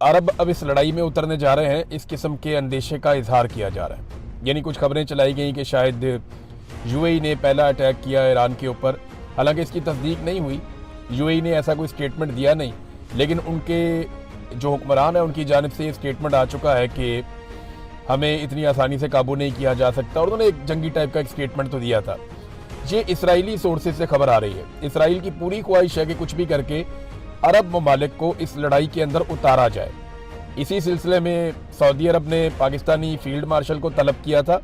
अरब अब इस लड़ाई में उतरने जा रहे हैं, इस किस्म के अंदेशे का इजहार किया जा रहा है। यानी कुछ खबरें चलाई गई कि शायद यूएई ने पहला अटैक किया ईरान के ऊपर। हालांकि इसकी तस्दीक नहीं हुई, यूएई ने ऐसा कोई स्टेटमेंट दिया नहीं, लेकिन उनके जो हुक्मरान है उनकी जानिब से ये स्टेटमेंट आ चुका है कि हमें इतनी आसानी से काबू नहीं किया जा सकता। और उन्होंने एक जंगी टाइप का एक स्टेटमेंट तो दिया था। ये इसराइली सोर्सेज से खबर आ रही है। इसराइल की पूरी ख्वाहिश है कि कुछ भी करके अरब ममालिक को इस लड़ाई के अंदर उतारा जाए। इसी सिलसिले में सऊदी अरब ने पाकिस्तानी फील्ड मार्शल को तलब किया था।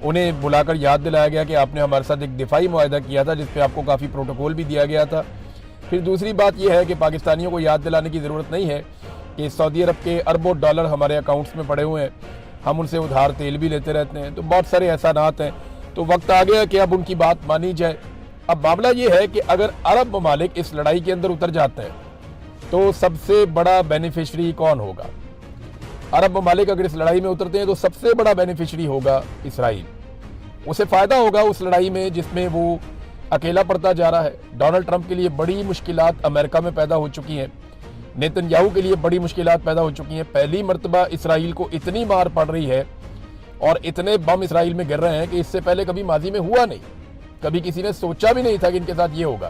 उन्हें बुलाकर याद दिलाया गया कि आपने हमारे साथ एक दिफाई मुआहदा किया था, जिस पे आपको काफ़ी प्रोटोकॉल भी दिया गया था। फिर दूसरी बात यह है कि पाकिस्तानियों को याद दिलाने की ज़रूरत नहीं है कि सऊदी अरब के अरबों डॉलर हमारे अकाउंट्स में पड़े हुए हैं, हम उनसे उधार तेल भी लेते रहते हैं, तो बहुत सारे एहसानात हैं। तो वक्त आ गया कि अब उनकी बात मानी जाए। अब मामला ये है कि अगर अरब ममालिक इस लड़ाई के अंदर उतर जाते हैं तो सबसे बड़ा बेनिफिशरी कौन होगा? अरब ममालिक अगर इस लड़ाई में उतरते हैं तो सबसे बड़ा बेनिफिशरी होगा इसराइल। उसे फ़ायदा होगा उस लड़ाई में जिसमें वो अकेला पड़ता जा रहा है। डोनाल्ड ट्रंप के लिए बड़ी मुश्किलात अमेरिका में पैदा हो चुकी हैं, नेतन्याहू के लिए बड़ी मुश्किलात पैदा हो चुकी हैं। पहली मर्तबा इसराइल को इतनी मार पड़ रही है और इतने बम इसराइल में गिर रहे हैं कि इससे पहले कभी माजी में हुआ नहीं। कभी किसी ने सोचा भी नहीं था कि इनके साथ ये होगा।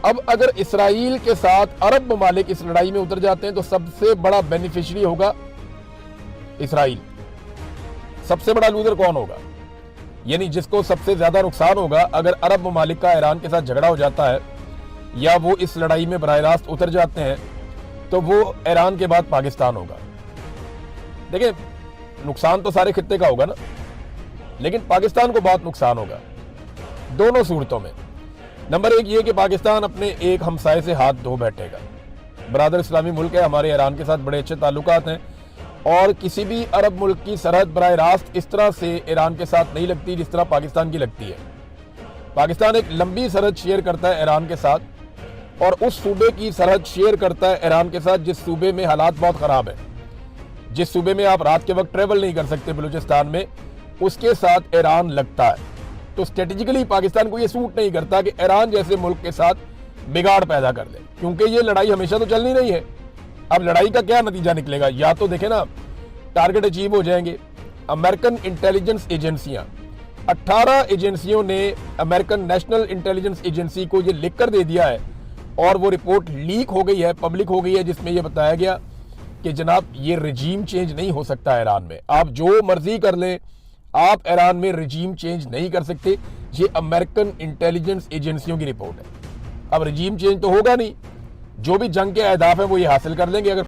अब अगर इसराइल के साथ अरब ममालिक इस लड़ाई में उतर जाते हैं तो सबसे बड़ा बेनिफिशियरी होगा इसराइल। सबसे बड़ा लूजर कौन होगा? यानी जिसको सबसे ज्यादा नुकसान होगा अगर अरब ममालिक का ईरान के साथ झगड़ा हो जाता है या वो इस लड़ाई में बराह रास्त उतर जाते हैं, तो वो ईरान के बाद पाकिस्तान होगा। देखिए, नुकसान तो सारे खित्ते का होगा ना, लेकिन पाकिस्तान को बहुत नुकसान होगा दोनों सूरतों में। नंबर एक ये कि पाकिस्तान अपने एक हमसाये से हाथ धो बैठेगा। बरादर इस्लामी मुल्क है, हमारे ईरान के साथ बड़े अच्छे ताल्लुकात हैं और किसी भी अरब मुल्क की सरहद बराह रास्त इस तरह से ईरान के साथ नहीं लगती जिस तरह पाकिस्तान की लगती है। पाकिस्तान एक लंबी सरहद शेयर करता है ईरान के साथ और उस सूबे की सरहद शेयर करता है ईरान के साथ जिस सूबे में हालात बहुत ख़राब है, जिस सूबे में आप रात के वक्त ट्रेवल नहीं कर सकते, बलूचिस्तान में, उसके साथ ईरान लगता है। तो स्ट्रेटेजिकली पाकिस्तान को ये सूट नहीं करता कि ईरान जैसे मुल्क के साथ बिगाड़ पैदा कर दे, क्योंकि ये लड़ाई हमेशा तो चलनी नहीं है। अब लड़ाई का क्या नतीजा निकलेगा? या तो देखें ना, टारगेट अचीव हो जाएंगे। अमेरिकन इंटेलिजेंस एजेंसियां, 18 एजेंसियों ने अमेरिकन नेशनल इंटेलिजेंस एजेंसी को ये लिख कर दे दिया है और वो रिपोर्ट लीक हो गई है, पब्लिक हो गई है, जिसमें यह बताया गया कि जनाब ये रजीम चेंज नहीं हो सकता ईरान में। आप जो मर्जी कर लें, आप ईरान में रजीम चेंज नहीं कर सकते। ये अमेरिकन इंटेलिजेंस एजेंसियों की रिपोर्ट है। अब रजीम चेंज तो होगा नहीं, जो भी जंग के अहदाफ है वो ये हासिल कर लेंगे। अगर